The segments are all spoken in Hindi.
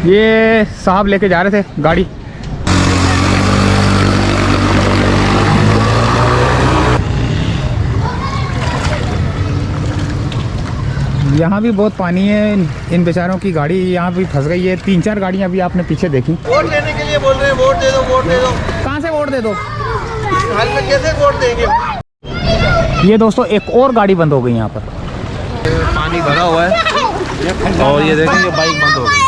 ये साहब लेके जा रहे थे गाड़ी। यहाँ भी बहुत पानी है, इन बेचारों की गाड़ी यहाँ भी फंस गई है। 3-4 गाड़ियाँ अभी आपने पीछे देखी। वोट लेने के लिए बोल रहे हैं, वोट दे दो, वोट दे दो। कहाँ से वोट दे दो? हाल में कैसे वोट देंगे? ये दोस्तों एक और गाड़ी बंद हो गई यहाँ पर। पानी भरा हुआ है और ये देखें ये बाइक बंद हो गई।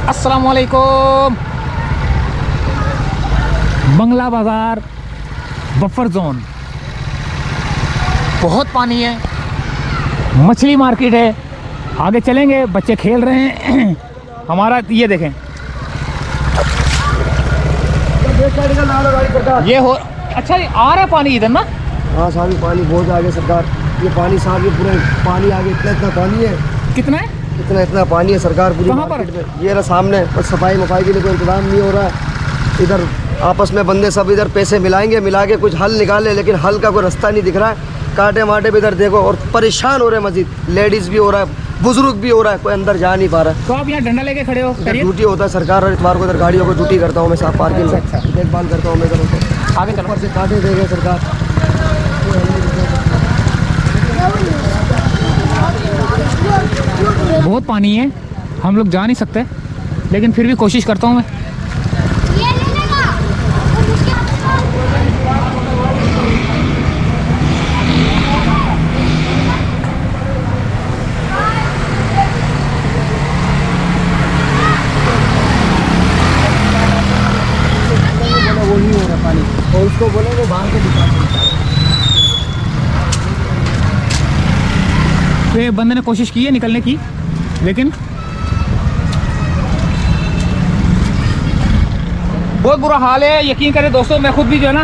अस्सलामुअलैकुम। बंगला बाजार बफर जोन, बहुत पानी है, मछली मार्केट है। आगे चलेंगे, बच्चे खेल रहे हैं। हमारा ये देखें, ये हो अच्छा आ रहा है पानी इधर ना। हाँ साहब पानी बहुत आगे सरकार, ये पानी साहब ये पूरे पानी आगे इतना पानी है। कितना है? इतना पानी है सरकार पूरी कहाँ पर? ये रहा सामने, और सफाई मफाई के लिए कोई इंतजाम नहीं हो रहा है। इधर आपस में बंदे सब इधर पैसे मिलाएंगे, मिला के कुछ हल निकाले, लेकिन हल का कोई रास्ता नहीं दिख रहा है। कांटे माटे भी इधर देखो और परेशान हो रहे हैं मजीद, लेडीज़ भी हो रहा है, बुजुर्ग भी हो रहा है, कोई अंदर जा नहीं पा रहा है। तो आप यहाँ डंडा लेके खड़े हो? ड्यूटी होता है सरकार, और इतवार को इधर गाड़ियों को ड्यूटी करता हूँ मैं साहब, पार्किंग में देखभाल करता हूँ मैं इधर। आगे चलो। ऊपर से कांटे दे रहे सरकार। बहुत पानी है, हम लोग जा नहीं सकते, लेकिन फिर भी कोशिश करता हूँ मैं। वो नहीं हो रहा पानी, और उसको बोले वो बाहर के दिखा। तो ये बंदे ने कोशिश की है निकलने की, लेकिन बहुत बुरा हाल है। यकीन करें दोस्तों, मैं खुद भी जो है ना,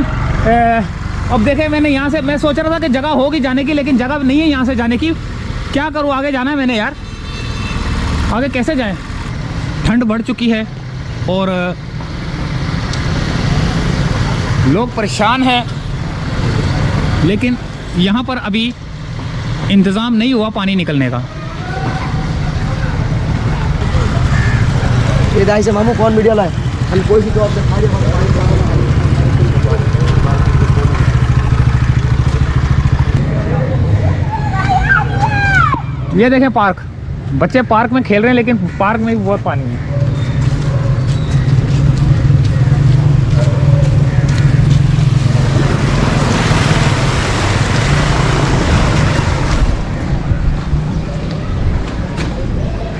अब देखें मैंने यहाँ से, मैं सोच रहा था कि जगह होगी जाने की, लेकिन जगह नहीं है यहाँ से जाने की। क्या करूँ, आगे जाना है मैंने यार, आगे कैसे जाएं? ठंड बढ़ चुकी है और लोग परेशान हैं, लेकिन यहाँ पर अभी इंतज़ाम नहीं हुआ पानी निकलने का। ये दाई से मामू कौन मीडिया लाए, हम कोई सी जॉब दिखा दे। ये देखें पार्क, बच्चे पार्क में खेल रहे हैं, लेकिन पार्क में भी बहुत पानी है।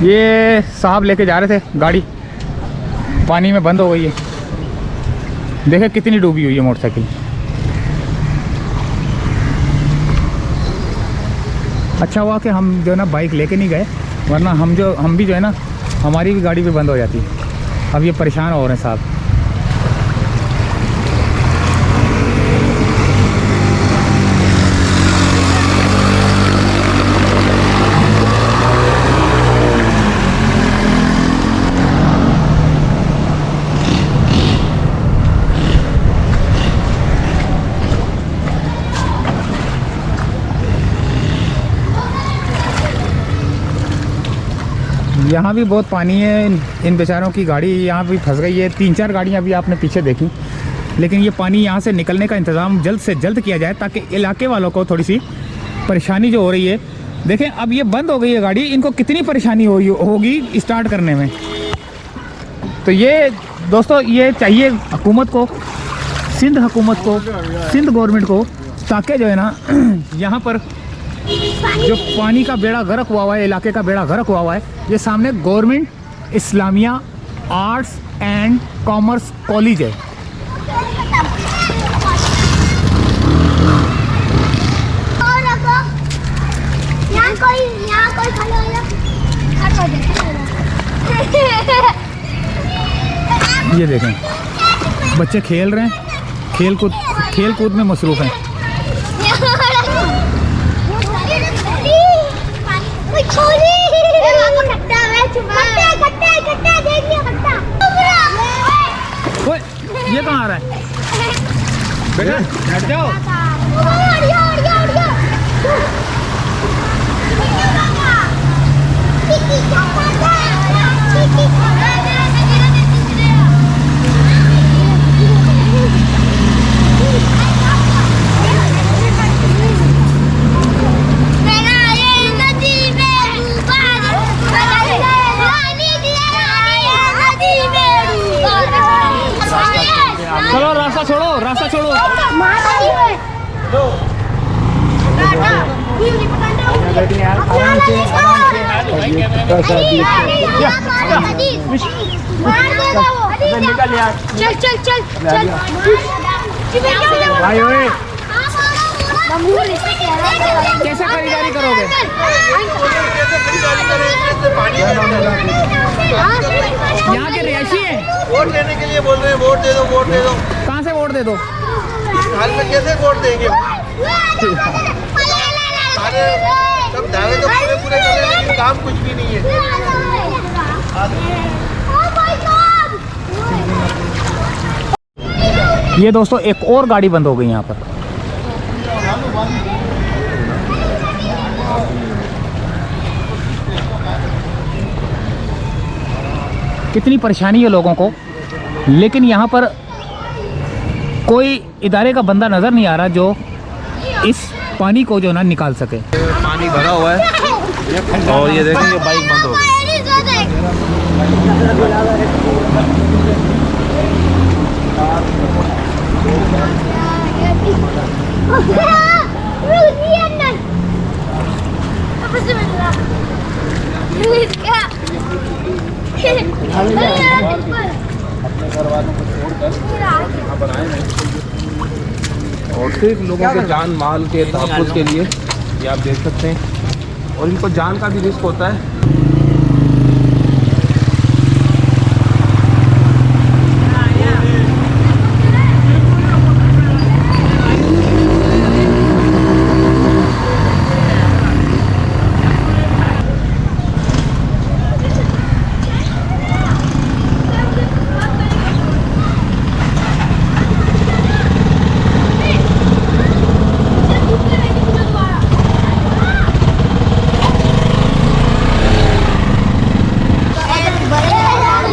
ये साहब लेके जा रहे थे गाड़ी, पानी में बंद हो गई है। देखें कितनी डूबी हुई है मोटरसाइकिल। अच्छा हुआ कि हम जो है ना बाइक लेके नहीं गए, वरना हम भी जो है ना, हमारी भी गाड़ी भी बंद हो जाती। अब ये परेशान हो रहे हैं साहब। यहाँ भी बहुत पानी है, इन बेचारों की गाड़ी यहाँ भी फंस गई है। 3-4 गाड़ियाँ अभी आपने पीछे देखी, लेकिन ये पानी यहाँ से निकलने का इंतज़ाम जल्द से जल्द किया जाए, ताकि इलाके वालों को थोड़ी सी परेशानी जो हो रही है। देखें अब ये बंद हो गई है गाड़ी, इनको कितनी परेशानी होगी स्टार्ट करने में। तो ये दोस्तों, ये चाहिए हुकूमत को, सिंध हुकूमत को, सिंध गवर्नमेंट को, ताकि जो है ना यहाँ पर जो पानी का बेड़ा गर्क हुआ है, इलाके का बेड़ा गर्क हुआ है, ये सामने government Islamia arts and commerce college है। ये देखें बच्चे खेल रहे हैं, खेल कूद में मसरूफ़ हैं। ये कहाँ आ रहा है? बेटा बैठ जाओ। चलो रास्ता छोड़ो, रास्ता छोड़ो। चल चल चल चल भाई ओए, कैसे खरीदारी करोगे? यहाँ के रिहायशी हैं। वोट लेने के लिए बोल रहे हैं, वोट दे दो, वोट दे दो। कहाँ से वोट दे दो? हाल में कैसे वोट देंगे? सारे सब दावे तो पूरे पूरे कर रहे हैं, लेकिन काम कुछ भी नहीं है। ये दोस्तों एक और गाड़ी बंद हो गई यहाँ पर। कितनी परेशानी है लोगों को, लेकिन यहाँ पर कोई इदारे का बंदा नज़र नहीं आ रहा जो इस पानी को जो ना निकाल सके। पानी भरा हुआ है और ये देखें ये बाइक बंद हो गई। और सिर्फ लोगों के जान माल के तहफ़्फ़ुज़ के लिए ये आप देख सकते हैं, और इनको जान का भी रिस्क होता है।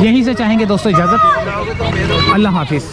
यहीं से चाहेंगे दोस्तों इजाज़त। अल्लाह हाफिज़।